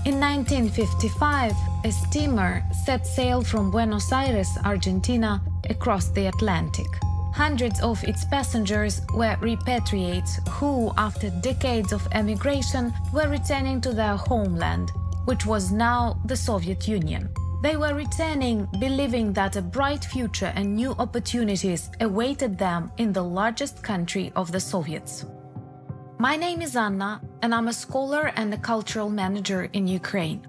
In 1955, a steamer set sail from Buenos Aires, Argentina, across the Atlantic. Hundreds of its passengers were repatriates who, after decades of emigration, were returning to their homeland, which was now the Soviet Union. They were returning believing that a bright future and new opportunities awaited them in the largest country of the Soviets. My name is Anna, and I'm a scholar and a cultural manager in Ukraine.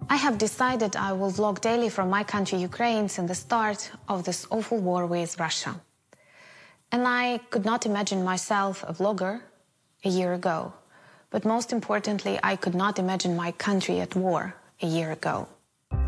I have decided I will vlog daily from my country, Ukraine, since the start of this awful war with Russia. And I could not imagine myself a vlogger a year ago. But most importantly, I could not imagine my country at war a year ago.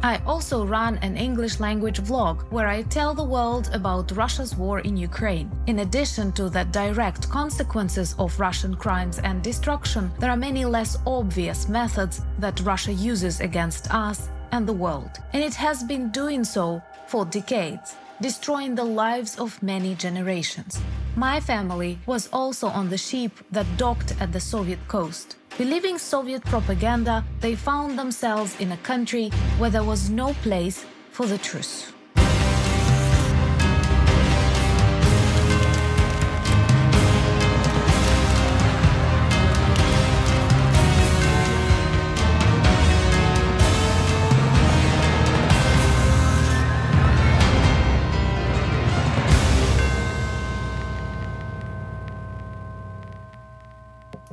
I also run an English-language vlog where I tell the world about Russia's war in Ukraine. In addition to the direct consequences of Russian crimes and destruction, there are many less obvious methods that Russia uses against us and the world. And it has been doing so for decades, destroying the lives of many generations. My family was also on the ship that docked at the Soviet coast. Believing Soviet propaganda, they found themselves in a country where there was no place for the truth.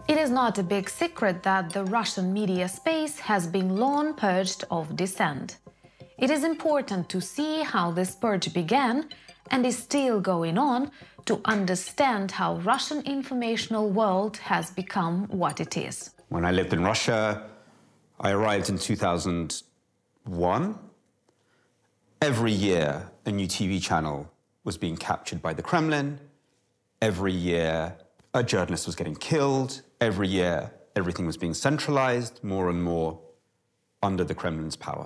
It is not a big secret that the Russian media space has been long purged of dissent. It is important to see how this purge began and is still going on to understand how Russian informational world has become what it is. When I lived in Russia, I arrived in 2001. Every year, a new TV channel was being captured by the Kremlin. Every year, a journalist was getting killed. Every year, everything was being centralized more and more under the Kremlin's power.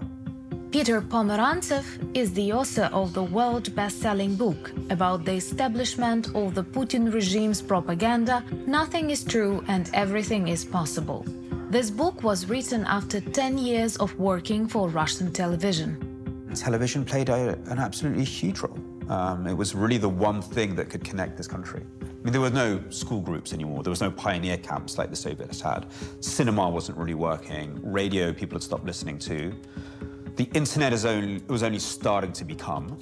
Peter Pomerantsev is the author of the world best-selling book about the establishment of the Putin regime's propaganda, Nothing is True and Everything is Possible. This book was written after 10 years of working for Russian television. Television played an absolutely huge role. It was really the one thing that could connect this country. I mean, there were no school groups anymore. There was no pioneer camps like the Soviets had. Cinema wasn't really working. Radio, people had stopped listening to. The internet was only starting to become.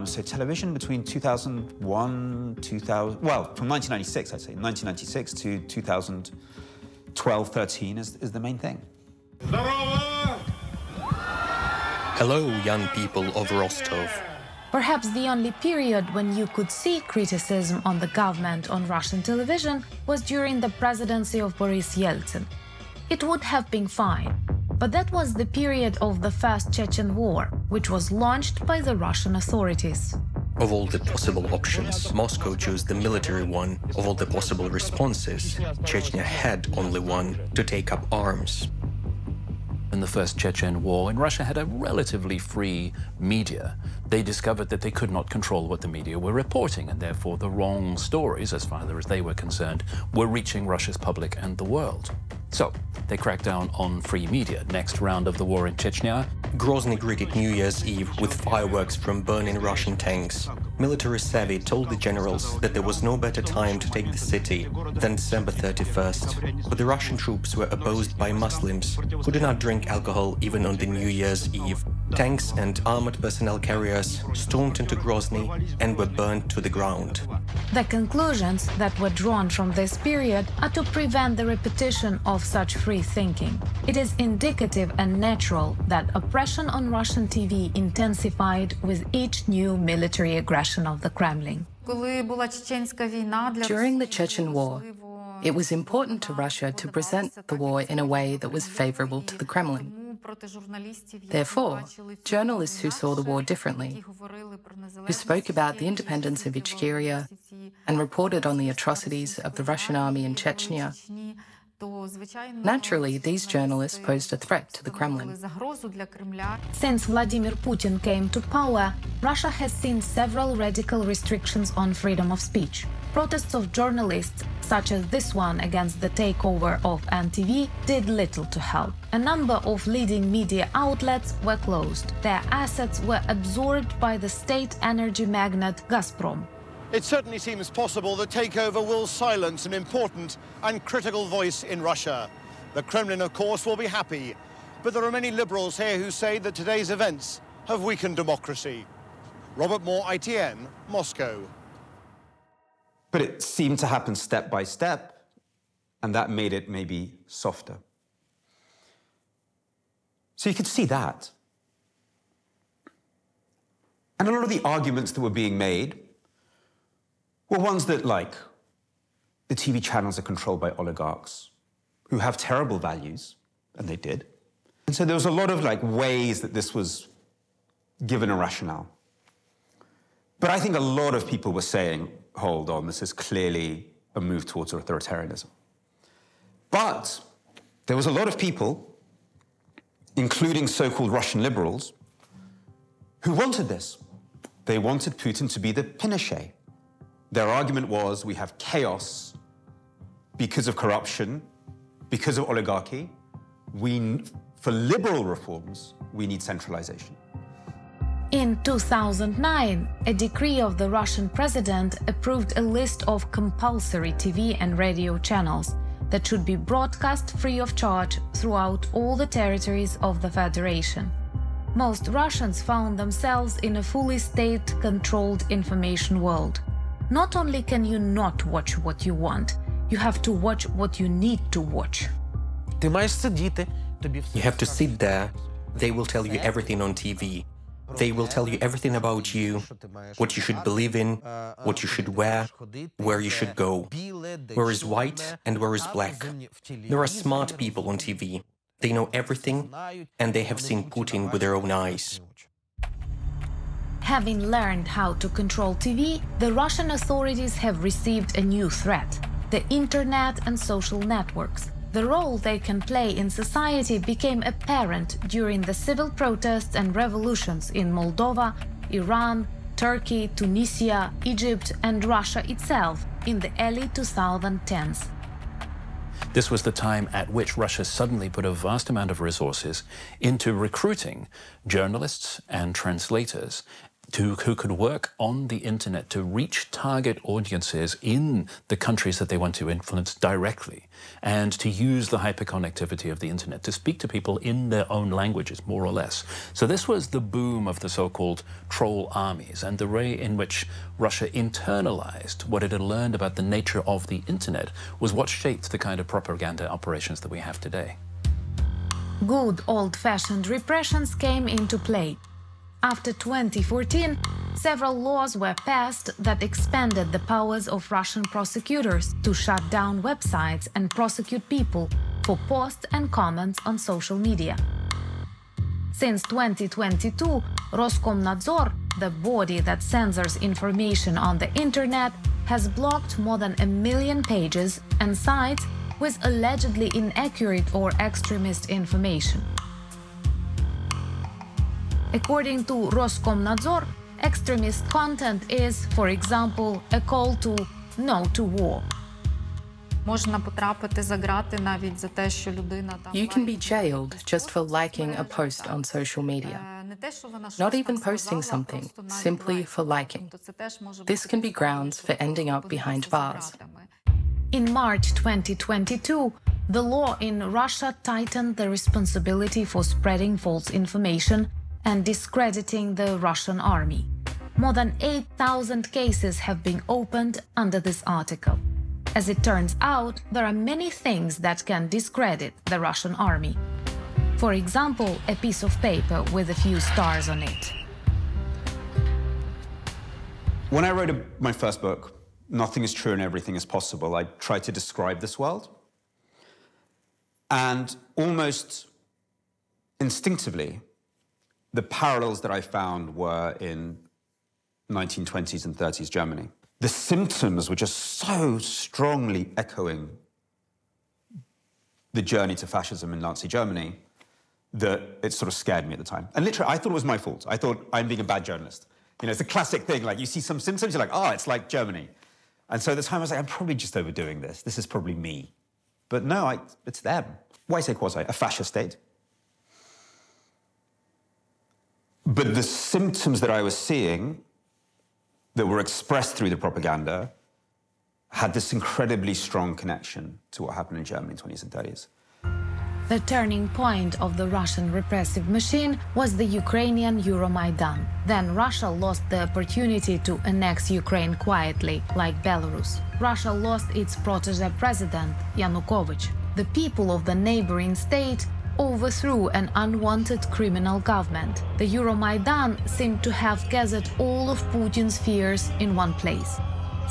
So television between 2001, 2000, well, from 1996, I'd say, 1996 to 2012, 13 is the main thing. Hello, young people of Rostov. Perhaps the only period when you could see criticism on the government on Russian television was during the presidency of Boris Yeltsin. It would have been fine, but that was the period of the First Chechen War, which was launched by the Russian authorities. Of all the possible options, Moscow chose the military one. Of all the possible responses, Chechnya had only one: to take up arms. In the First Chechen War, when Russia had a relatively free media, they discovered that they could not control what the media were reporting, and therefore the wrong stories, as far as they were concerned, were reaching Russia's public and the world. So they cracked down on free media. Next round of the war in Chechnya. Grozny greeted New Year's Eve with fireworks from burning Russian tanks. Military savvy told the generals that there was no better time to take the city than December 31st. But the Russian troops were opposed by Muslims who do not drink alcohol even on the New Year's Eve. Tanks and armored personnel carriers stormed into Grozny and were burned to the ground. The conclusions that were drawn from this period are to prevent the repetition of such free thinking. It is indicative and natural that oppression on Russian TV intensified with each new military aggression of the Kremlin. During the Chechen War, it was important to Russia to present the war in a way that was favorable to the Kremlin. Therefore, journalists who saw the war differently, who spoke about the independence of Ichkeria and reported on the atrocities of the Russian army in Chechnya, naturally, these journalists posed a threat to the Kremlin. Since Vladimir Putin came to power, Russia has seen several radical restrictions on freedom of speech. Protests of journalists, such as this one against the takeover of NTV, did little to help. A number of leading media outlets were closed. Their assets were absorbed by the state energy magnate Gazprom. It certainly seems possible the takeover will silence an important and critical voice in Russia. The Kremlin, of course, will be happy. But there are many liberals here who say that today's events have weakened democracy. Robert Moore, ITN, Moscow. But it seemed to happen step by step, and that made it maybe softer. So you could see that. And a lot of the arguments that were being made were ones that, like, the TV channels are controlled by oligarchs who have terrible values, and they did. And so there was a lot of, like, ways that this was given a rationale. But I think a lot of people were saying, hold on, this is clearly a move towards authoritarianism. But there was a lot of people, including so-called Russian liberals, who wanted this. They wanted Putin to be the Pinochet. Their argument was, we have chaos because of corruption, because of oligarchy. For liberal reforms, we need centralization. In 2009, a decree of the Russian president approved a list of compulsory TV and radio channels that should be broadcast free of charge throughout all the territories of the Federation. Most Russians found themselves in a fully state-controlled information world. Not only can you not watch what you want, you have to watch what you need to watch. You have to sit there. They will tell you everything on TV. They will tell you everything about you, what you should believe in, what you should wear, where you should go, where is white and where is black. There are smart people on TV. They know everything, and they have seen Putin with their own eyes. Having learned how to control TV, the Russian authorities have received a new threat: the internet and social networks. The role they can play in society became apparent during the civil protests and revolutions in Moldova, Iran, Turkey, Tunisia, Egypt, and Russia itself in the early 2010s. This was the time at which Russia suddenly put a vast amount of resources into recruiting journalists and translators who could work on the internet to reach target audiences in the countries that they want to influence directly, and to use the hyperconnectivity of the internet to speak to people in their own languages, more or less. So this was the boom of the so-called troll armies, and the way in which Russia internalized what it had learned about the nature of the internet was what shaped the kind of propaganda operations that we have today. Good old-fashioned repressions came into play. After 2014, several laws were passed that expanded the powers of Russian prosecutors to shut down websites and prosecute people for posts and comments on social media. Since 2022, Roskomnadzor, the body that censors information on the internet, has blocked more than 1 million pages and sites with allegedly inaccurate or extremist information. According to Roskomnadzor, extremist content is, for example, a call to no to war. You can be jailed just for liking a post on social media. Not even posting something, simply for liking. This can be grounds for ending up behind bars. In March 2022, the law in Russia tightened the responsibility for spreading false information and discrediting the Russian army. More than 8,000 cases have been opened under this article. As it turns out, there are many things that can discredit the Russian army. For example, a piece of paper with a few stars on it. When I wrote my first book, Nothing is True and Everything is Possible, I tried to describe this world. And almost instinctively, the parallels that I found were in 1920s and 30s Germany. The symptoms were just so strongly echoing the journey to fascism in Nazi Germany that it sort of scared me at the time. And literally, I thought it was my fault. I thought I'm being a bad journalist. You know, it's a classic thing, like you see some symptoms, you're like, oh, it's like Germany. And so at the time I was like, I'm probably just overdoing this. This is probably me. But no, it's them. Why say quasi? A fascist state. But the symptoms that I was seeing that were expressed through the propaganda had this incredibly strong connection to what happened in Germany in the 20s and 30s. The turning point of the Russian repressive machine was the Ukrainian Euromaidan. Then Russia lost the opportunity to annex Ukraine quietly, like Belarus. Russia lost its protege president, Yanukovych. The people of the neighboring state overthrew an unwanted criminal government. The Euromaidan seemed to have gathered all of Putin's fears in one place.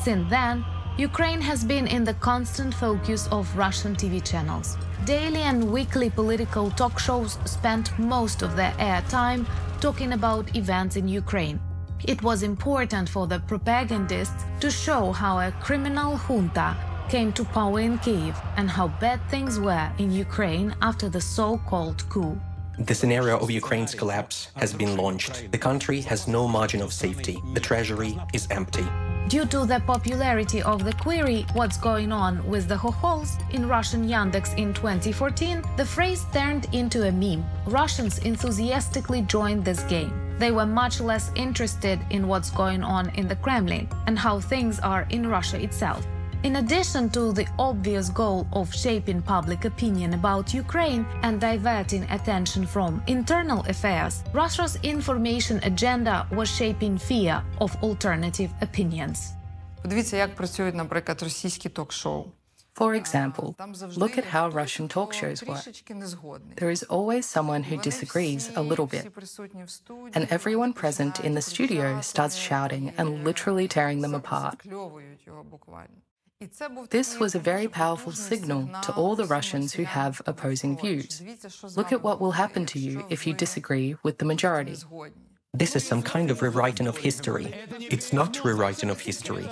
Since then, Ukraine has been in the constant focus of Russian TV channels. Daily and weekly political talk shows spent most of their airtime talking about events in Ukraine. It was important for the propagandists to show how a criminal junta came to power in Kiev and how bad things were in Ukraine after the so-called coup. The scenario of Ukraine's collapse has been launched. The country has no margin of safety. The treasury is empty. Due to the popularity of the query, "What's going on with the Hohols?" in Russian Yandex in 2014, the phrase turned into a meme. Russians enthusiastically joined this game. They were much less interested in what's going on in the Kremlin and how things are in Russia itself. In addition to the obvious goal of shaping public opinion about Ukraine and diverting attention from internal affairs, Russia's information agenda was shaping fear of alternative opinions. Подивіться, як працюють, наприклад, російські ток-шоу. For example, look at how Russian talk shows work. There is always someone who disagrees a little bit, and everyone present in the studio starts shouting and literally tearing them apart. This was a very powerful signal to all the Russians who have opposing views. Look at what will happen to you if you disagree with the majority. This is some kind of rewriting of history. It's not rewriting of history.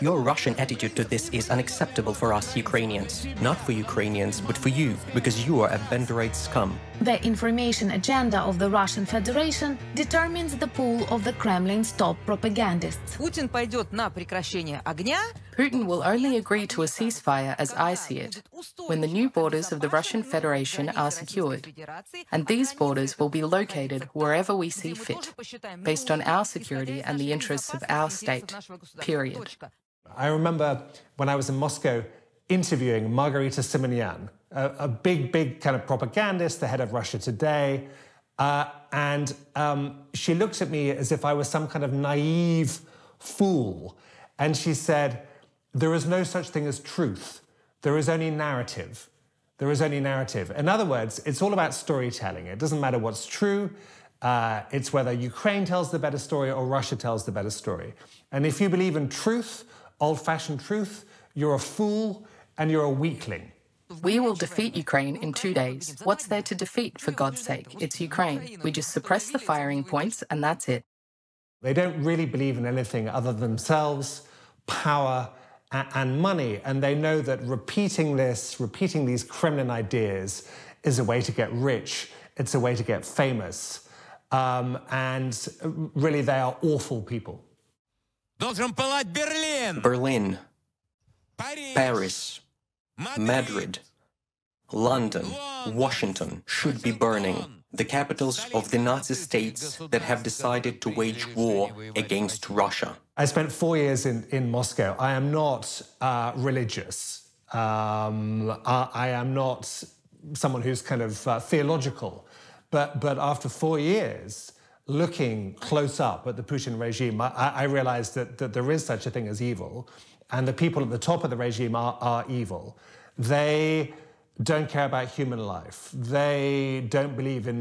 Your Russian attitude to this is unacceptable for us Ukrainians. Not for Ukrainians, but for you, because you are a Banderite scum. The information agenda of the Russian Federation determines the pool of the Kremlin's top propagandists. Putin пойдет на прекращение огня. Putin will only agree to a ceasefire as I see it, when the new borders of the Russian Federation are secured. And these borders will be located wherever we see fit, based on our security and the interests of our state, period. I remember when I was in Moscow interviewing Margarita Simonyan, a big kind of propagandist, the head of Russia Today, and she looked at me as if I was some kind of naive fool. And she said, "There is no such thing as truth. There is only narrative. There is only narrative." In other words, it's all about storytelling. It doesn't matter what's true. It's whether Ukraine tells the better story or Russia tells the better story. And if you believe in truth, old-fashioned truth, you're a fool and you're a weakling. We will defeat Ukraine in 2 days. What's there to defeat, for God's sake? It's Ukraine. We just suppress the firing points and that's it. They don't really believe in anything other than themselves, power, and money. And they know that repeating these Kremlin ideas is a way to get rich. It's a way to get famous. And really, they are awful people. Berlin, Paris, Madrid, London, Washington should be burning. The capitals of the Nazi states that have decided to wage war against Russia. I spent 4 years in Moscow. I am not religious. I am not someone who's kind of theological. But after 4 years, looking close up at the Putin regime, I realized that there is such a thing as evil, and the people at the top of the regime are evil. They don't care about human life. They don't believe in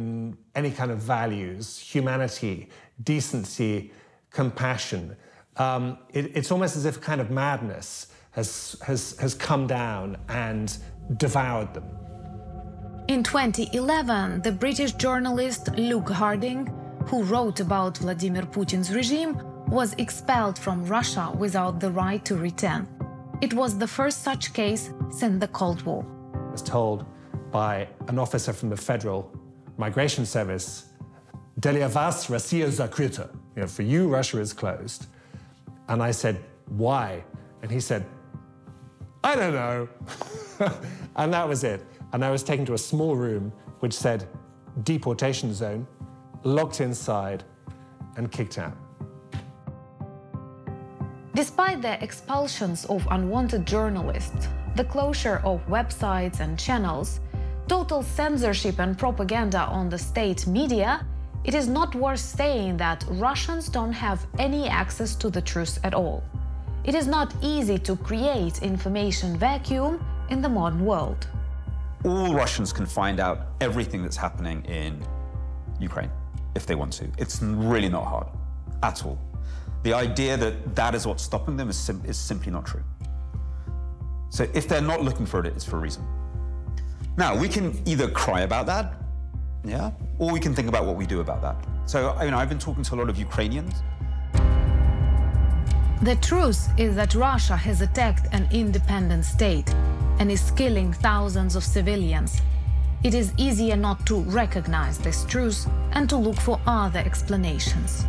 any kind of values, humanity, decency, compassion. It's almost as if a kind of madness has come down and devoured them. In 2011, the British journalist Luke Harding, who wrote about Vladimir Putin's regime, was expelled from Russia without the right to return. It was the first such case since the Cold War. I was told by an officer from the Federal Migration Service, "Для вас Россия закрыта." For you, Russia is closed. And I said, "Why?" And he said, I don't know. And that was it. And I was taken to a small room which said deportation zone, locked inside, and kicked out. Despite the expulsions of unwanted journalists, the closure of websites and channels, total censorship and propaganda on the state media, it is not worth saying that Russians don't have any access to the truth at all. It is not easy to create information vacuum in the modern world. All Russians can find out everything that's happening in Ukraine, if they want to. It's really not hard, at all. The idea that that is what's stopping them is simply not true. So if they're not looking for it, it's for a reason. Now, we can either cry about that, yeah, or we can think about what we do about that. So, I've been talking to a lot of Ukrainians. The truth is that Russia has attacked an independent state and is killing thousands of civilians. It is easier not to recognize this truth and to look for other explanations.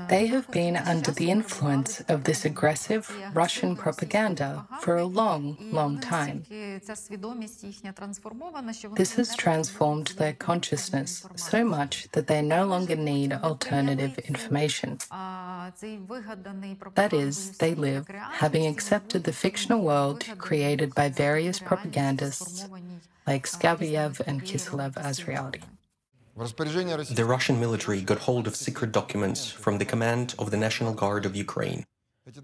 They have been under the influence of this aggressive Russian propaganda for a long, long time. This has transformed their consciousness so much that they no longer need alternative information. That is, they live having accepted the fictional world created by various propagandists like Skabyev and Kiselev as reality. The Russian military got hold of secret documents from the command of the National Guard of Ukraine.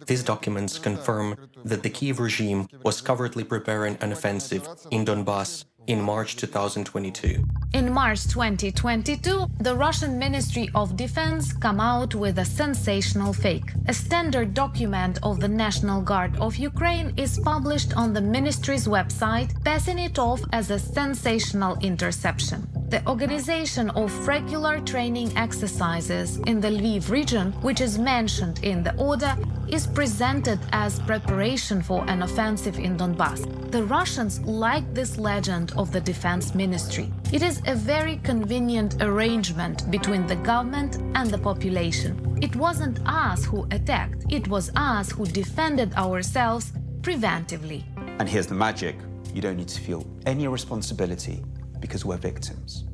These documents confirm that the Kiev regime was covertly preparing an offensive in Donbass in March 2022. In March 2022, the Russian Ministry of Defense came out with a sensational fake. A standard document of the National Guard of Ukraine is published on the ministry's website, passing it off as a sensational interception. The organization of regular training exercises in the Lviv region, which is mentioned in the order, is presented as preparation for an offensive in Donbass. The Russians like this legend of the defense ministry. It is a very convenient arrangement between the government and the population. It wasn't us who attacked, it was us who defended ourselves preventively. And here's the magic. You don't need to feel any responsibility because we're victims.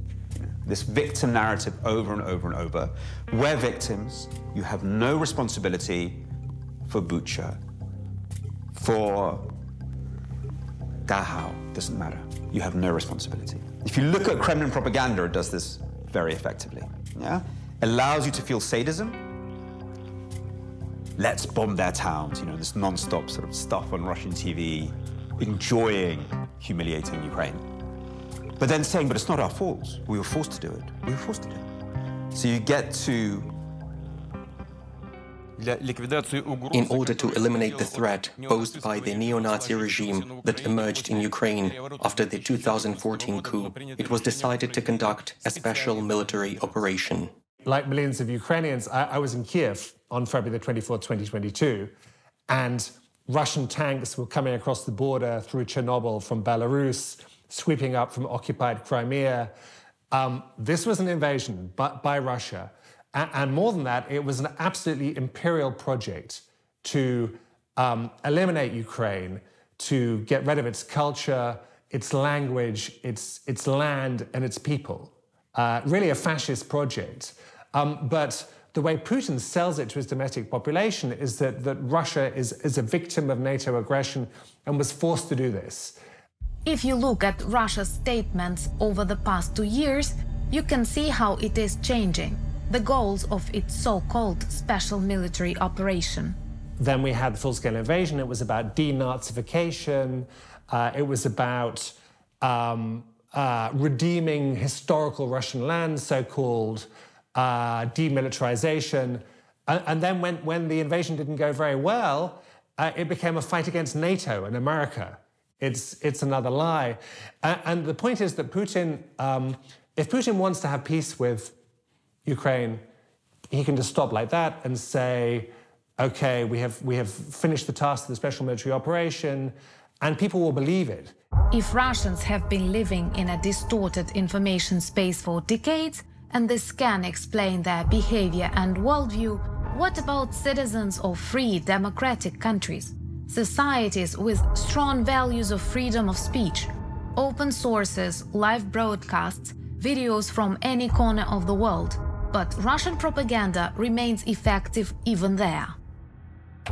This victim narrative over and over and over. We're victims. You have no responsibility for Bucha, for Dachau, doesn't matter. You have no responsibility. If you look at Kremlin propaganda, it does this very effectively. Yeah? Allows you to feel sadism. Let's bomb their towns, this non-stop sort of stuff on Russian TV, enjoying humiliating Ukraine. But then saying, but it's not our fault. We were forced to do it. We were forced to do it. So you get to... In order to eliminate the threat posed by the neo-Nazi regime that emerged in Ukraine after the 2014 coup, it was decided to conduct a special military operation. Like millions of Ukrainians, I was in Kiev on February the 24th, 2022, and Russian tanks were coming across the border through Chernobyl from Belarus, sweeping up from occupied Crimea. This was an invasion by Russia. And more than that, it was an absolutely imperial project to eliminate Ukraine, to get rid of its culture, its language, its land, and its people. Really a fascist project. But the way Putin sells it to his domestic population is that Russia is a victim of NATO aggression and was forced to do this. If you look at Russia's statements over the past 2 years, you can see how it is changing the goals of its so-called special military operation. Then we had the full-scale invasion. It was about denazification. It was about redeeming historical Russian land, so-called demilitarization. And then when the invasion didn't go very well, it became a fight against NATO and America. It's another lie. And the point is that Putin, if Putin wants to have peace with Ukraine, he can just stop like that and say, okay, we have finished the task of the special military operation, and people will believe it. If Russians have been living in a distorted information space for decades, and this can explain their behavior and worldview, What about citizens of free, democratic countries? Societies with strong values of freedom of speech, open sources, live broadcasts, videos from any corner of the world. But Russian propaganda remains effective even there.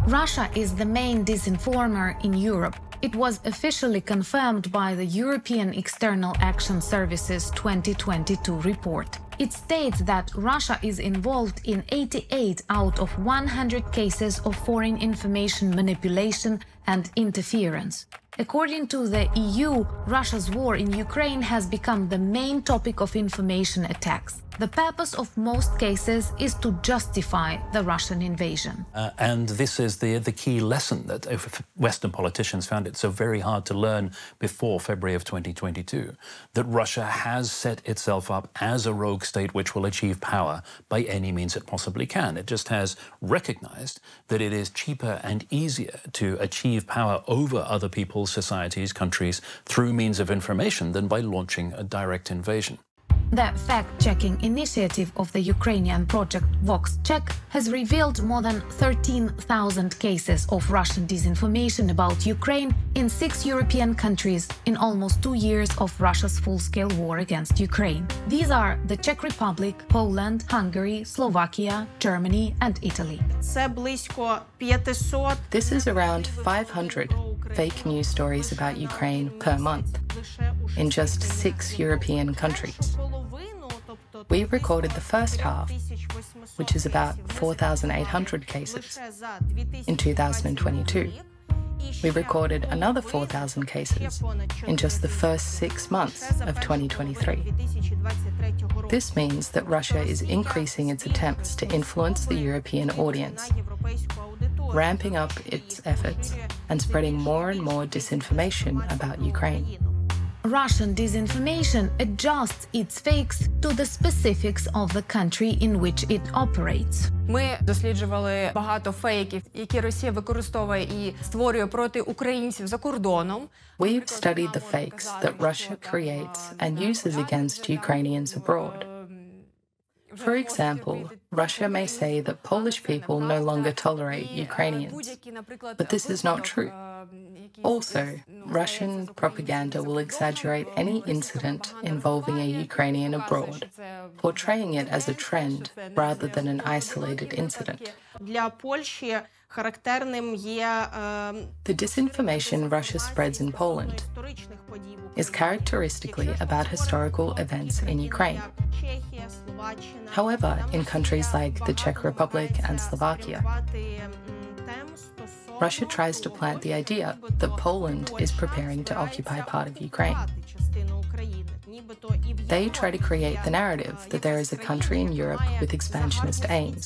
Russia is the main disinformer in Europe. It was officially confirmed by the European External Action Service's 2022 report. It states that Russia is involved in 88 out of 100 cases of foreign information manipulation and interference. According to the EU, Russia's war in Ukraine has become the main topic of information attacks. The purpose of most cases is to justify the Russian invasion. And this is the key lesson that Western politicians found it so very hard to learn before February of 2022, that Russia has set itself up as a rogue state which will achieve power by any means it possibly can. It just has recognized that it is cheaper and easier to achieve power over other people's societies, countries, through means of information than by launching a direct invasion. The fact-checking initiative of the Ukrainian project VoxCheck has revealed more than 13,000 cases of Russian disinformation about Ukraine in 6 European countries in almost 2 years of Russia's full-scale war against Ukraine. These are the Czech Republic, Poland, Hungary, Slovakia, Germany and Italy. This is around 500 fake news stories about Ukraine per month in just 6 European countries. We recorded the first half, which is about 4,800 cases, in 2022. We recorded another 4,000 cases in just the first 6 months of 2023. This means that Russia is increasing its attempts to influence the European audience, ramping up its efforts and spreading more and more disinformation about Ukraine. Russian disinformation adjusts its fakes to the specifics of the country in which it operates. Ми досліджували багато фейків, які Росія використовує і створює проти українців за кордоном. We've studied the fakes that Russia creates and uses against Ukrainians abroad. For example, Russia may say that Polish people no longer tolerate Ukrainians, but this is not true. Also, Russian propaganda will exaggerate any incident involving a Ukrainian abroad, portraying it as a trend rather than an isolated incident. The disinformation Russia spreads in Poland is characteristically about historical events in Ukraine. However, in countries like the Czech Republic and Slovakia, Russia tries to plant the idea that Poland is preparing to occupy part of Ukraine. They try to create the narrative that there is a country in Europe with expansionist aims,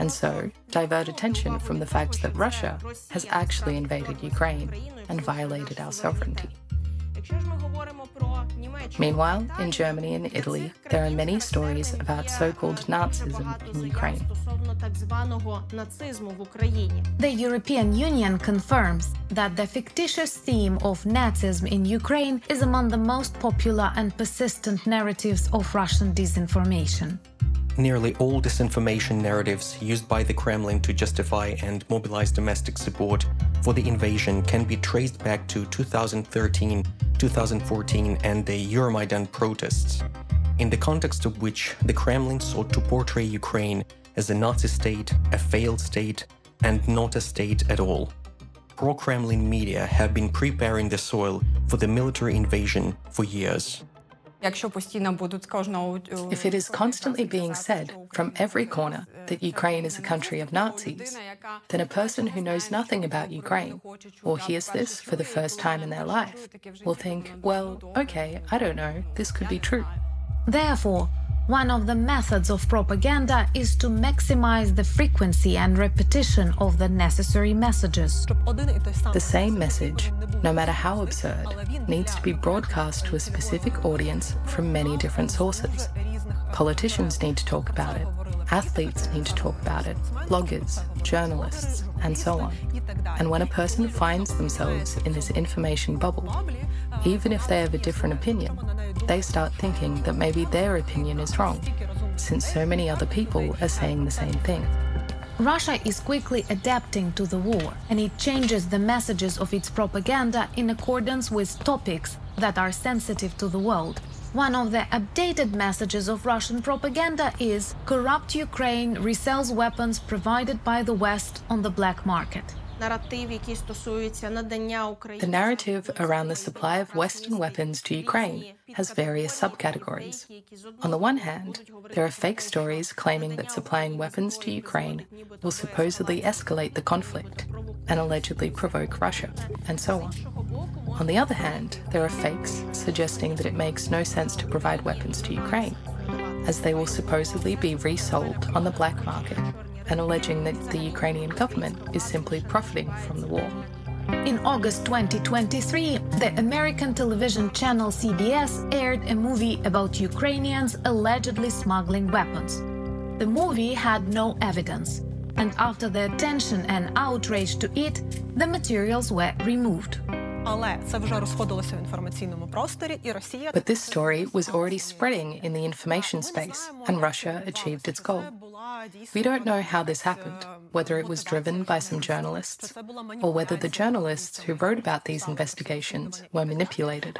and so divert attention from the fact that Russia has actually invaded Ukraine and violated our sovereignty. Meanwhile, in Germany and Italy, there are many stories about so-called Nazism in Ukraine. The European Union confirms that the fictitious theme of Nazism in Ukraine is among the most popular and persistent narratives of Russian disinformation. Nearly all disinformation narratives used by the Kremlin to justify and mobilize domestic support for the invasion can be traced back to 2013, 2014 and the Euromaidan protests, in the context of which the Kremlin sought to portray Ukraine as a Nazi state, a failed state, and not a state at all. Pro-Kremlin media have been preparing the soil for the military invasion for years. If it is constantly being said from every corner that Ukraine is a country of Nazis, then a person who knows nothing about Ukraine or hears this for the first time in their life will think, well, okay, I don't know, this could be true. Therefore, one of the methods of propaganda is to maximize the frequency and repetition of the necessary messages. The same message, no matter how absurd, needs to be broadcast to a specific audience from many different sources. Politicians need to talk about it, athletes need to talk about it, bloggers, journalists, and so on. And when a person finds themselves in this information bubble, even if they have a different opinion, they start thinking that maybe their opinion is wrong. since so many other people are saying the same thing. Russia is quickly adapting to the war, and it changes the messages of its propaganda in accordance with topics that are sensitive to the world. One of the updated messages of Russian propaganda is corrupt Ukraine resells weapons provided by the West on the black market. The narrative around the supply of Western weapons to Ukraine has various subcategories. On the one hand, there are fake stories claiming that supplying weapons to Ukraine will supposedly escalate the conflict and allegedly provoke Russia, and so on. On the other hand, there are fakes suggesting that it makes no sense to provide weapons to Ukraine, as they will supposedly be resold on the black market, and alleging that the Ukrainian government is simply profiting from the war. In August 2023, the American television channel CBS aired a movie about Ukrainians allegedly smuggling weapons. The movie had no evidence, and after the attention and outrage to it, the materials were removed. But this story was already spreading in the information space, and Russia achieved its goal. We don't know how this happened, whether it was driven by some journalists, or whether the journalists who wrote about these investigations were manipulated.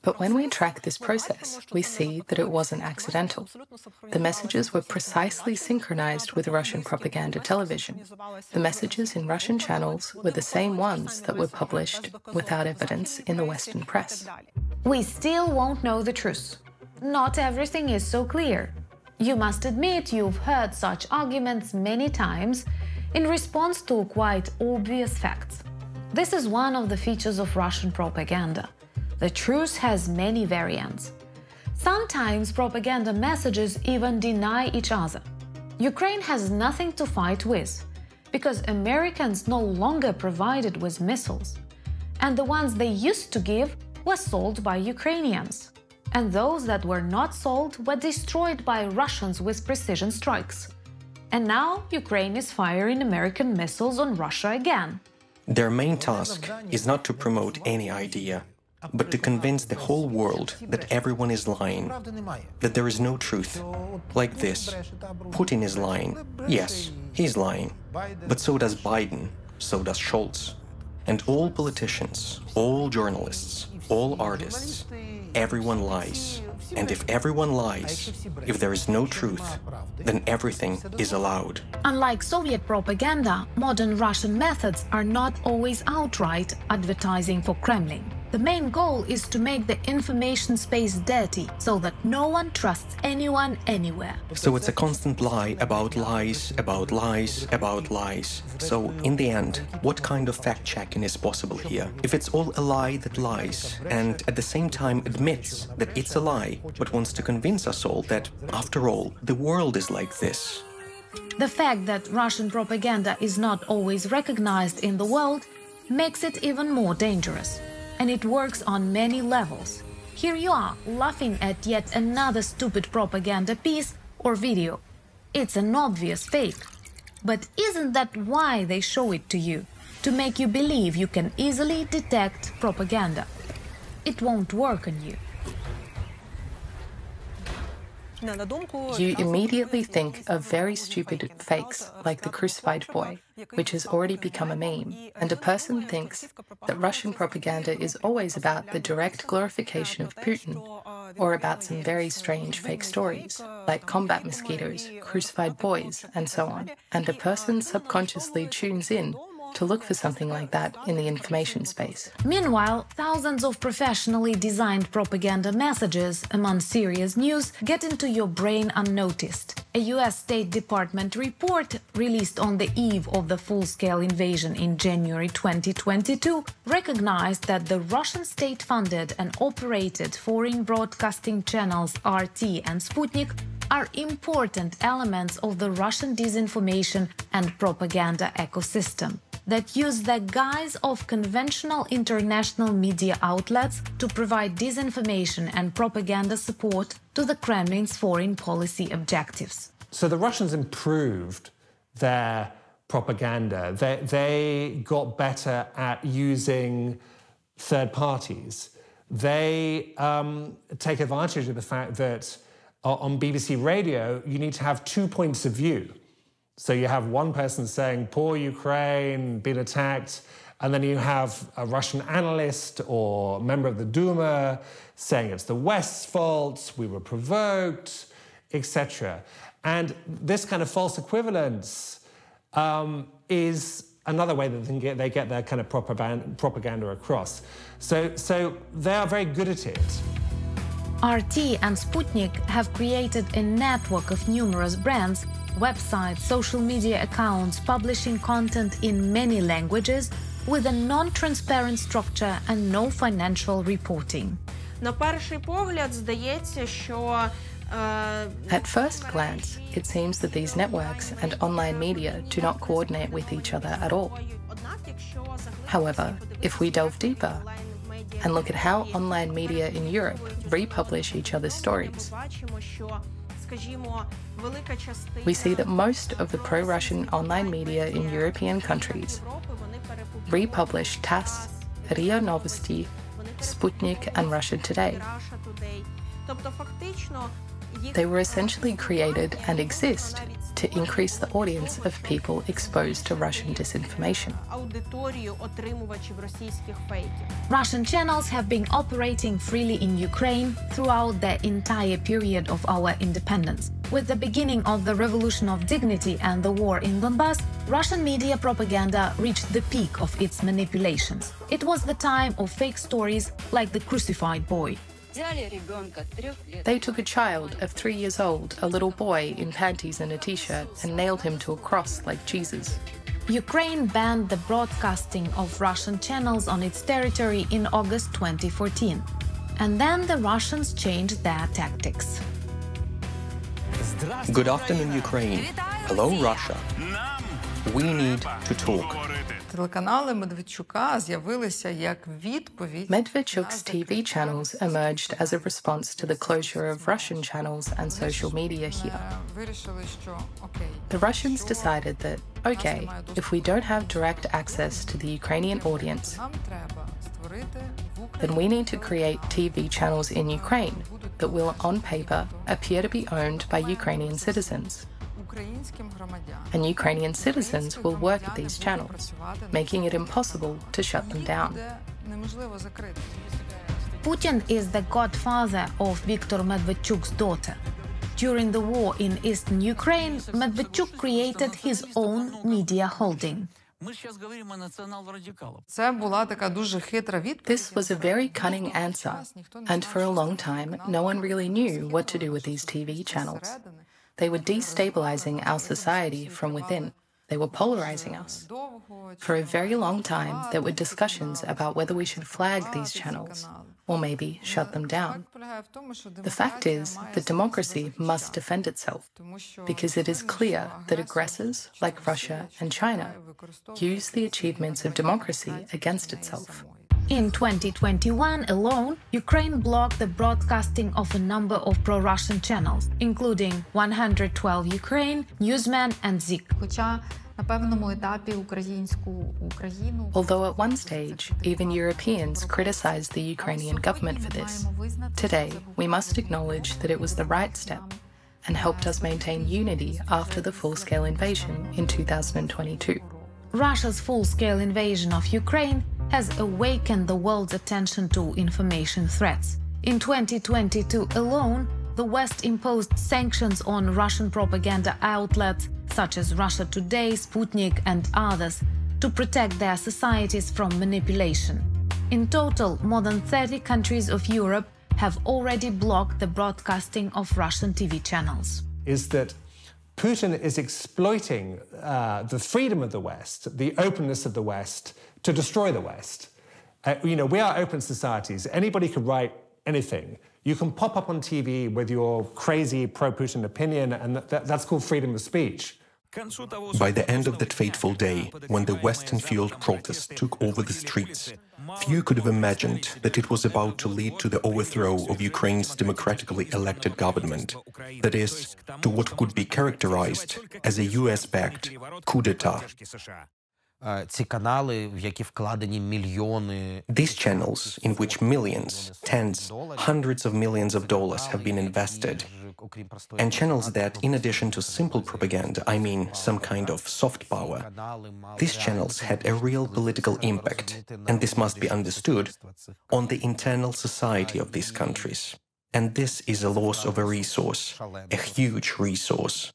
But when we track this process, we see that it wasn't accidental. The messages were precisely synchronized with Russian propaganda television. The messages in Russian channels were the same ones that were published without evidence in the Western press. We still won't know the truth. Not everything is so clear. You must admit you've heard such arguments many times in response to quite obvious facts. This is one of the features of Russian propaganda. The truth has many variants. Sometimes propaganda messages even deny each other. Ukraine has nothing to fight with, because Americans no longer provided with missiles, and the ones they used to give were sold by Ukrainians, and those that were not sold were destroyed by Russians with precision strikes. And now Ukraine is firing American missiles on Russia again. Their main task is not to promote any idea, but to convince the whole world that everyone is lying, that there is no truth. Like this, Putin is lying. Yes, he's lying. But so does Biden, so does Scholz. And all politicians, all journalists, all artists, everyone lies. And if everyone lies, if there is no truth, then everything is allowed. Unlike Soviet propaganda, modern Russian methods are not always outright advertising for Kremlin. The main goal is to make the information space dirty, so that no one trusts anyone anywhere. So it's a constant lie about lies, about lies, about lies. So in the end, what kind of fact-checking is possible here? If it's all a lie that lies, and at the same time admits that it's a lie, but wants to convince us all that, after all, the world is like this. The fact that Russian propaganda is not always recognized in the world makes it even more dangerous. And it works on many levels. Here you are, laughing at yet another stupid propaganda piece or video. It's an obvious fake. But isn't that why they show it to you? To make you believe you can easily detect propaganda. It won't work on you. You immediately think of very stupid fakes like the crucified boy, which has already become a meme, and a person thinks that Russian propaganda is always about the direct glorification of Putin, or about some very strange fake stories, like combat mosquitoes, crucified boys, and so on. And a person subconsciously tunes in to look for something like that in the information space. Meanwhile, thousands of professionally designed propaganda messages among serious news get into your brain unnoticed. A US State Department report released on the eve of the full-scale invasion in January 2022 recognized that the Russian state-funded and operated foreign broadcasting channels RT and Sputnik are important elements of the Russian disinformation and propaganda ecosystem that use the guise of conventional international media outlets to provide disinformation and propaganda support to the Kremlin's foreign policy objectives. So the Russians improved their propaganda. They got better at using third parties. They take advantage of the fact that on BBC Radio, you need to have 2 points of view. So you have one person saying, poor Ukraine, been attacked, and then you have a Russian analyst or member of the Duma saying it's the West's fault, we were provoked, etc. And this kind of false equivalence is another way that they get their kind of propaganda across. So they are very good at it. RT and Sputnik have created a network of numerous brands, websites, social media accounts, publishing content in many languages with a non-transparent structure and no financial reporting. На перший погляд здається, що At first glance, it seems that these networks and online media do not coordinate with each other at all. However, if we delve deeper and look at how online media in Europe republish each other's stories, we see that most of the pro-Russian online media in European countries republish TASS, RIA Novosti, Sputnik and Russia Today. They were essentially created and exist to increase the audience of people exposed to Russian disinformation. Russian channels have been operating freely in Ukraine throughout the entire period of our independence. With the beginning of the Revolution of Dignity and the war in Donbass, Russian media propaganda reached the peak of its manipulations. It was the time of fake stories like the crucified boy. They took a child of 3 years old, a little boy in panties and a t-shirt, and nailed him to a cross like Jesus. Ukraine banned the broadcasting of Russian channels on its territory in August 2014. And then the Russians changed their tactics. Good afternoon, Ukraine. Hello, Russia. We need to talk. Телеканали Медведчука з'явилися як відповідь. Medvedchuk's TV channels emerged as a response to the closure of Russian channels and social media here. Вирішили, що окей. The Russians decided that, okay, if we don't have direct access to the Ukrainian audience, Нам треба створити в then we need to create TV channels in Ukraine that will, on paper, appear to be owned by Ukrainian citizens. українським громадянам. And Ukrainian citizens will work at these channels, making it impossible to shut them down. Неможливо закрити. Putin is the godfather of Viktor Medvedchuk's daughter. During the war in eastern Ukraine, Medvedchuk created his own media holding. Це була така дуже хитра відповідь. This was a very cunning answer, and for a long time, no one really knew what to do with these TV channels. They were destabilizing our society from within. They were polarizing us. For a very long time, there were discussions about whether we should flag these channels, or maybe shut them down. The fact is that democracy must defend itself, because it is clear that aggressors like Russia and China use the achievements of democracy against itself. In 2021 alone, Ukraine blocked the broadcasting of a number of pro-Russian channels, including 112 Ukraine, Newsman and Zik. Хоча на певному етапі українську Україну. Although at one stage, even Europeans criticized the Ukrainian government for this, today we must acknowledge that it was the right step and helped us maintain unity after the full-scale invasion in 2022. Russia's full-scale invasion of Ukraine has awakened the world's attention to information threats. In 2022 alone, the West imposed sanctions on Russian propaganda outlets such as Russia Today, Sputnik and others to protect their societies from manipulation. In total, more than 30 countries of Europe have already blocked the broadcasting of Russian TV channels. Is that Putin is exploiting the freedom of the West, the openness of the West, to destroy the West. We are open societies. Anybody could write anything. You can pop up on TV with your crazy pro-Putin opinion, and that's called freedom of speech. By the end of that fateful day, when the Western-fueled protests took over the streets, few could have imagined that it was about to lead to the overthrow of Ukraine's democratically elected government, that is, to what could be characterized as a US-backed coup d'etat. These channels, in which millions, tens, hundreds of millions of dollars have been invested, and channels that, in addition to simple propaganda, I mean some kind of soft power, these channels had a real political impact, and this must be understood, on the internal society of these countries. And this is a loss of a resource, a huge resource.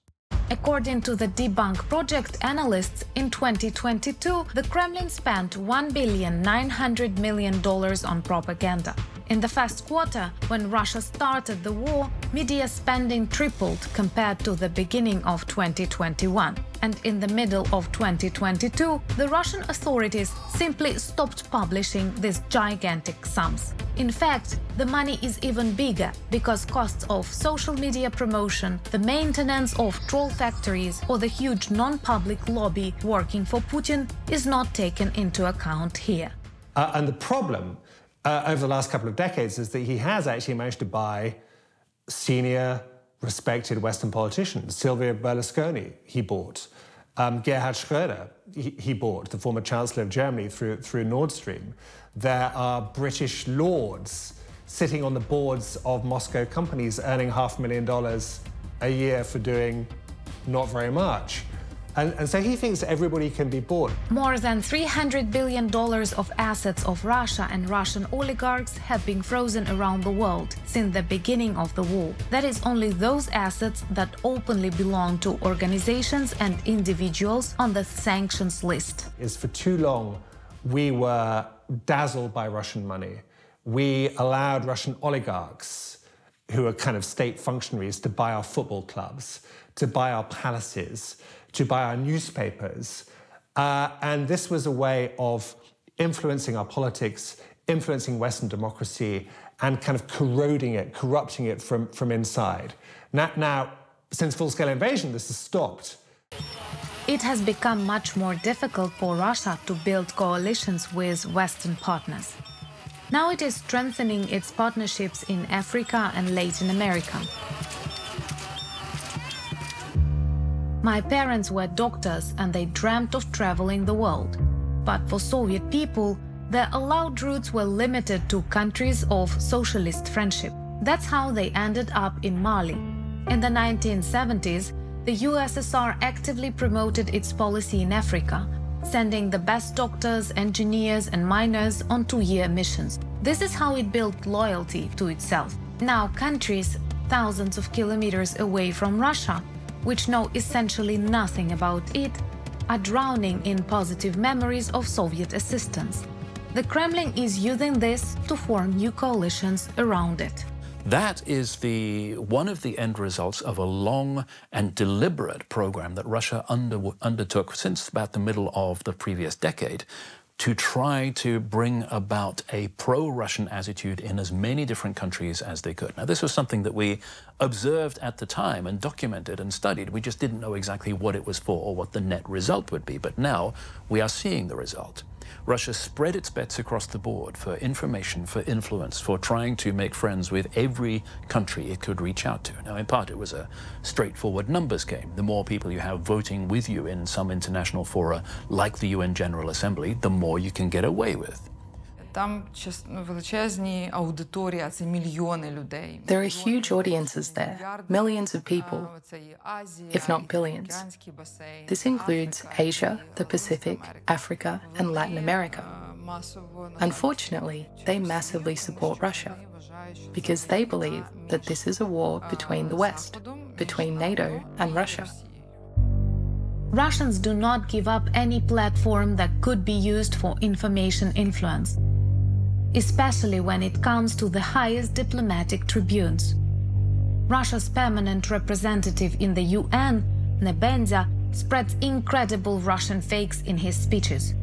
According to the Debunk Project analysts, in 2022, the Kremlin spent $1.9 billion on propaganda. In the first quarter, when Russia started the war, media spending tripled compared to the beginning of 2021. And in the middle of 2022, the Russian authorities simply stopped publishing these gigantic sums. In fact, the money is even bigger because costs of social media promotion, the maintenance of troll factories, or the huge non-public lobby working for Putin is not taken into account here. And the problem over the last couple of decades is that he has actually managed to buy senior, respected Western politicians. Silvio Berlusconi, he bought. Gerhard Schröder, he bought, the former Chancellor of Germany, through Nord Stream. There are British lords sitting on the boards of Moscow companies earning $500,000 a year for doing not very much. And so he thinks everybody can be bought. More than $300 billion of assets of Russia and Russian oligarchs have been frozen around the world since the beginning of the war. That is only those assets that openly belong to organizations and individuals on the sanctions list. For too long, we were dazzled by Russian money. We allowed Russian oligarchs, who are kind of state functionaries, to buy our football clubs, to buy our palaces, to buy our newspapers. And this was a way of influencing our politics, influencing Western democracy, and kind of corroding it, corrupting it from inside. Now, since full-scale invasion, this has stopped. It has become much more difficult for Russia to build coalitions with Western partners. Now it is strengthening its partnerships in Africa and Latin America. My parents were doctors and they dreamt of traveling the world. But for Soviet people, their allowed routes were limited to countries of socialist friendship. That's how they ended up in Mali. In the 1970s, the USSR actively promoted its policy in Africa, sending the best doctors, engineers and miners on 2-year missions. This is how it built loyalty to itself. Now countries thousands of kilometers away from Russia, which know essentially nothing about it, are drowning in positive memories of Soviet assistance. The Kremlin is using this to form new coalitions around it. That is one of the end results of a long and deliberate program that Russia undertook since about the middle of the previous decade to try to bring about a pro-Russian attitude in as many different countries as they could. Now, this was something that we observed at the time and documented and studied. We just didn't know exactly what it was for or what the net result would be. But now we are seeing the result. Russia spread its bets across the board for information, for influence, for trying to make friends with every country it could reach out to. Now, in part, it was a straightforward numbers game. The more people you have voting with you in some international fora, like the UN General Assembly, the more you can get away with. Там величезні аудиторії, це мільйони людей. There are huge audiences there, millions of people, if not billions. This includes Asia, the Pacific, Africa, and Latin America. Unfortunately, they massively support Russia because they believe that this is a war between the West, between NATO and Russia. Russians do not give up any platform that could be used for information influence, especially when it comes to the highest diplomatic tribunes. Russia's permanent representative in the UN, Nebenzia, spreads incredible Russian fakes in his speeches.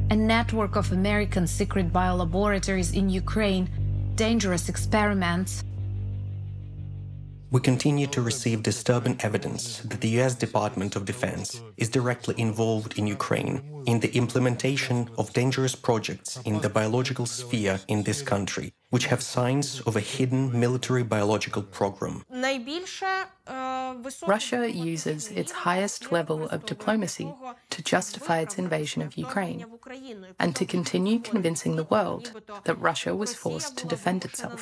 A network of American secret biolaboratories in Ukraine, dangerous experiments. We continue to receive disturbing evidence that the US Department of Defense is directly involved in Ukraine in the implementation of dangerous projects in the biological sphere in this country, which have signs of a hidden military biological program. Russia uses its highest level of diplomacy to justify its invasion of Ukraine and to continue convincing the world that Russia was forced to defend itself.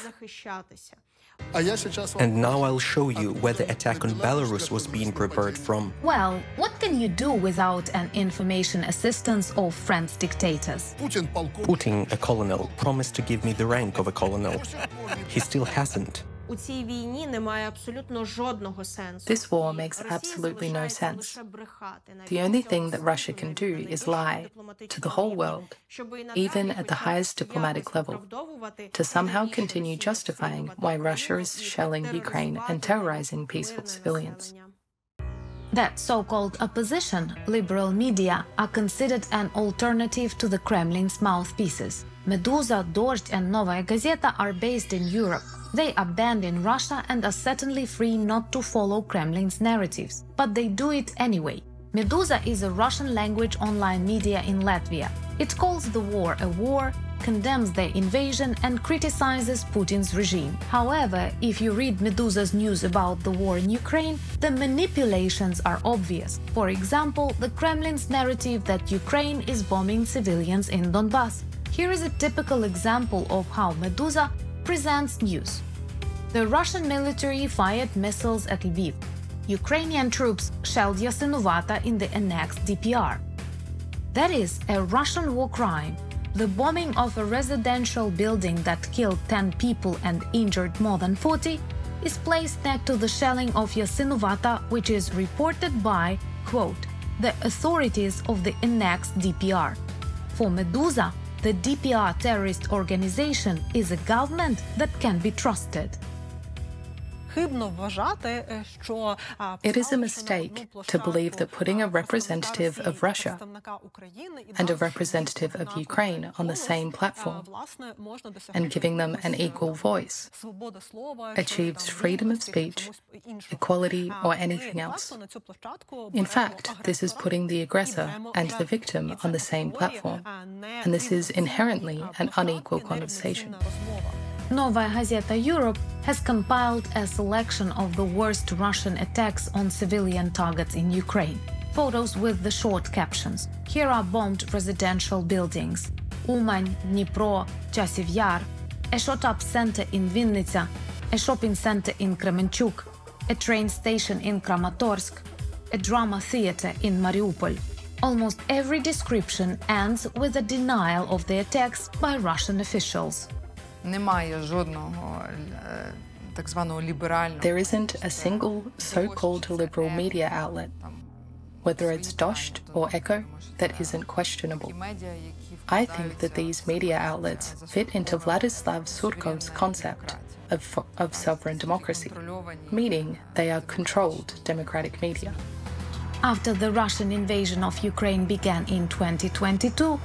And now I'll show you where the attack on Belarus was being prepared from. Well, what can you do without an information assistance of French dictators? Putin, a colonel, promised to give me the rank of a colonel. He still hasn't. This war makes absolutely no sense. The only thing that Russia can do is lie to the whole world, even at the highest diplomatic level, to somehow continue justifying why Russia is shelling Ukraine and terrorizing peaceful civilians. That so-called opposition, liberal media, are considered an alternative to the Kremlin's mouthpieces. Meduza, Dozhd and Novaya Gazeta are based in Europe. They are banned in Russia and are certainly free not to follow Kremlin's narratives, but they do it anyway. Meduza is a Russian-language online media in Latvia. It calls the war a war, condemns the invasion and criticizes Putin's regime. However, if you read Meduza's news about the war in Ukraine, the manipulations are obvious. For example, the Kremlin's narrative that Ukraine is bombing civilians in Donbass. Here is a typical example of how Meduza presents news. The Russian military fired missiles at Lviv. Ukrainian troops shelled Yasinovata in the annexed DPR. That is a Russian war crime. The bombing of a residential building that killed 10 people and injured more than 40 is placed next to the shelling of Yasinovata, which is reported by, quote, the authorities of the annexed DPR. For Meduza, the DPR terrorist organization is a government that can be trusted. It is a mistake to believe that putting a representative of Russia and a representative of Ukraine on the same platform and giving them an equal voice achieves freedom of speech, equality, or anything else. In fact, this is putting the aggressor and the victim on the same platform, and this is inherently an unequal conversation. Novaya Gazeta Europe has compiled a selection of the worst Russian attacks on civilian targets in Ukraine. Photos with the short captions. Here are bombed residential buildings. Uman, Dnipro, Chasiv Yar, a shot-up center in Vinnytsia, a shopping center in Kremenchuk, a train station in Kramatorsk, a drama theater in Mariupol. Almost every description ends with a denial of the attacks by Russian officials. There isn't a single so-called liberal media outlet, whether it's Dozhd or Echo, that isn't questionable. I think that these media outlets fit into Vladislav Surkov's concept of sovereign democracy, meaning they are controlled democratic media. After the Russian invasion of Ukraine began in 2022,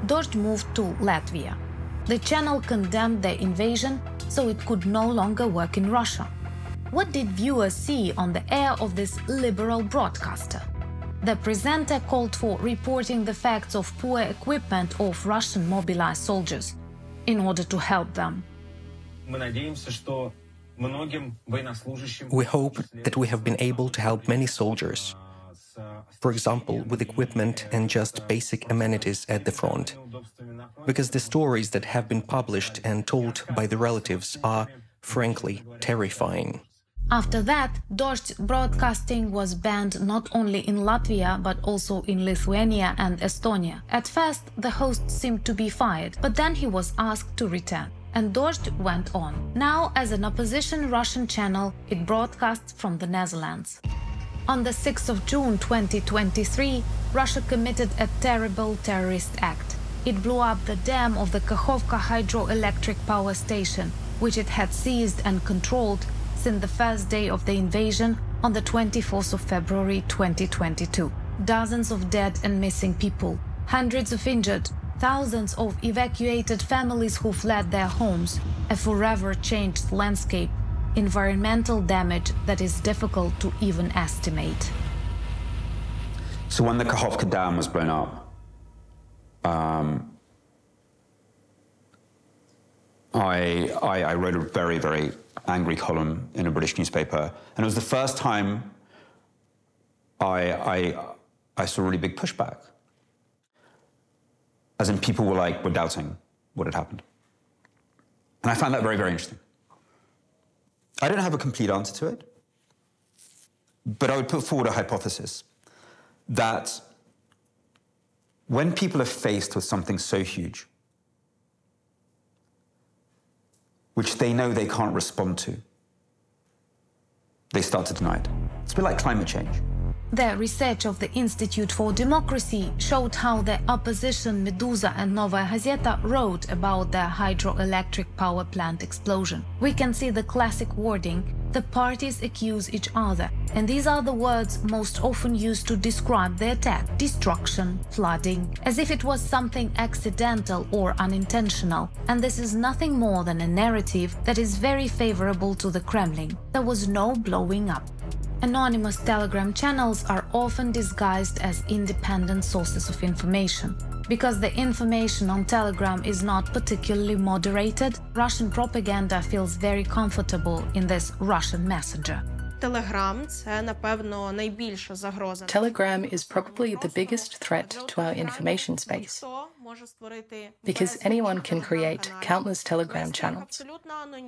Dozhd moved to Latvia. The channel condemned the invasion, so it could no longer work in Russia. What did viewers see on the air of this liberal broadcaster? The presenter called for reporting the facts of poor equipment of Russian mobilized soldiers in order to help them. We hope that we have been able to help many soldiers, for example, with equipment and just basic amenities at the front. Because the stories that have been published and told by the relatives are, frankly, terrifying. After that, Dozhd's broadcasting was banned not only in Latvia but also in Lithuania and Estonia. At first, the host seemed to be fired, but then he was asked to return. And Dozhd went on. Now, as an opposition Russian channel, it broadcasts from the Netherlands. On the 6th of June 2023, Russia committed a terrible terrorist act. It blew up the dam of the Kakhovka hydroelectric power station, which it had seized and controlled since the first day of the invasion on the 24th of February 2022. Dozens of dead and missing people, hundreds of injured, thousands of evacuated families who fled their homes, a forever changed landscape, environmental damage that is difficult to even estimate. So when the Kakhovka Dam was blown up, I wrote a very, very angry column in a British newspaper, and it was the first time I saw really big pushback. As in, people were doubting what had happened. And I found that very, very interesting. I don't have a complete answer to it, but I would put forward a hypothesis that when people are faced with something so huge, which they know they can't respond to, they start to deny it. It's a bit like climate change. The research of the Institute for Democracy showed how the opposition Meduza and Novaya Gazeta wrote about the hydroelectric power plant explosion. We can see the classic wording: the parties accuse each other, and these are the words most often used to describe the attack: destruction, flooding, as if it was something accidental or unintentional. And this is nothing more than a narrative that is very favorable to the Kremlin. There was no blowing up. Anonymous Telegram channels are often disguised as independent sources of information. Because the information on Telegram is not particularly moderated, Russian propaganda feels very comfortable in this Russian messenger. Telegram is probably the biggest threat to our information space, because anyone can create countless Telegram channels,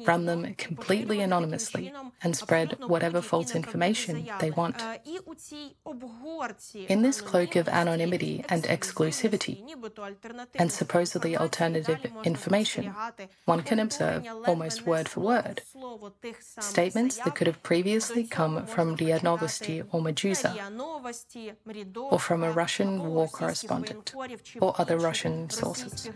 run them completely anonymously, and spread whatever false information they want. In this cloak of anonymity and exclusivity, and supposedly alternative information, one can observe, almost word for word, statements that could have previously come from Ria Novosti or Meduza, or from a Russian war correspondent, or other Russian sources.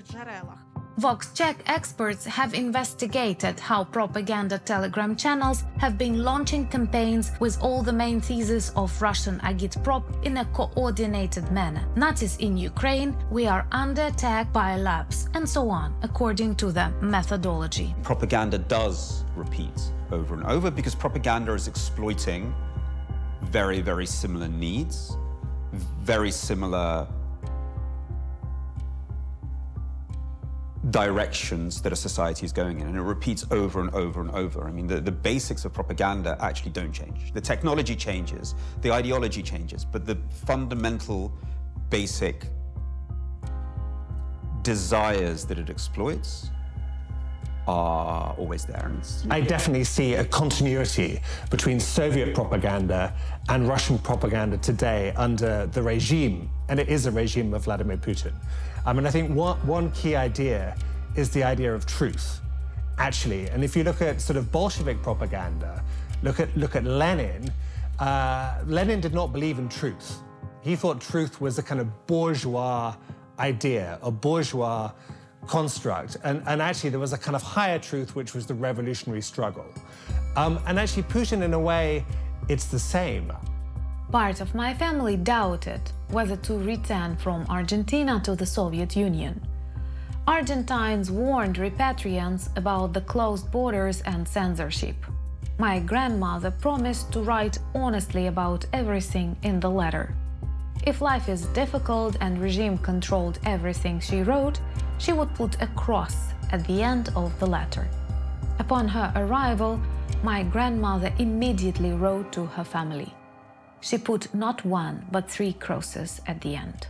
VoxCheck experts have investigated how propaganda Telegram channels have been launching campaigns with all the main theses of Russian agitprop in a coordinated manner. Nazis in Ukraine, we are under attack by labs, and so on, according to the methodology. Propaganda does repeat over and over because propaganda is exploiting very, very similar needs, very similar directions that a society is going in, and it repeats over and over and over. I mean, the basics of propaganda actually don't change. The technology changes, the ideology changes, but the fundamental basic desires that it exploits are always there. I definitely see a continuity between Soviet propaganda and Russian propaganda today under the regime, and it is a regime of Vladimir Putin. And I think one key idea is the idea of truth, actually. And if you look at sort of Bolshevik propaganda, look at Lenin, Lenin did not believe in truth. He thought truth was a kind of bourgeois idea, a bourgeois construct. And actually there was a kind of higher truth, which was the revolutionary struggle. And actually Putin, in a way, it's the same. Part of my family doubted whether to return from Argentina to the Soviet Union. Argentines warned repatriants about the closed borders and censorship. My grandmother promised to write honestly about everything in the letter. If life is difficult and regime controlled everything she wrote, she would put a cross at the end of the letter. Upon her arrival, my grandmother immediately wrote to her family. She put not one, but 3 crosses at the end.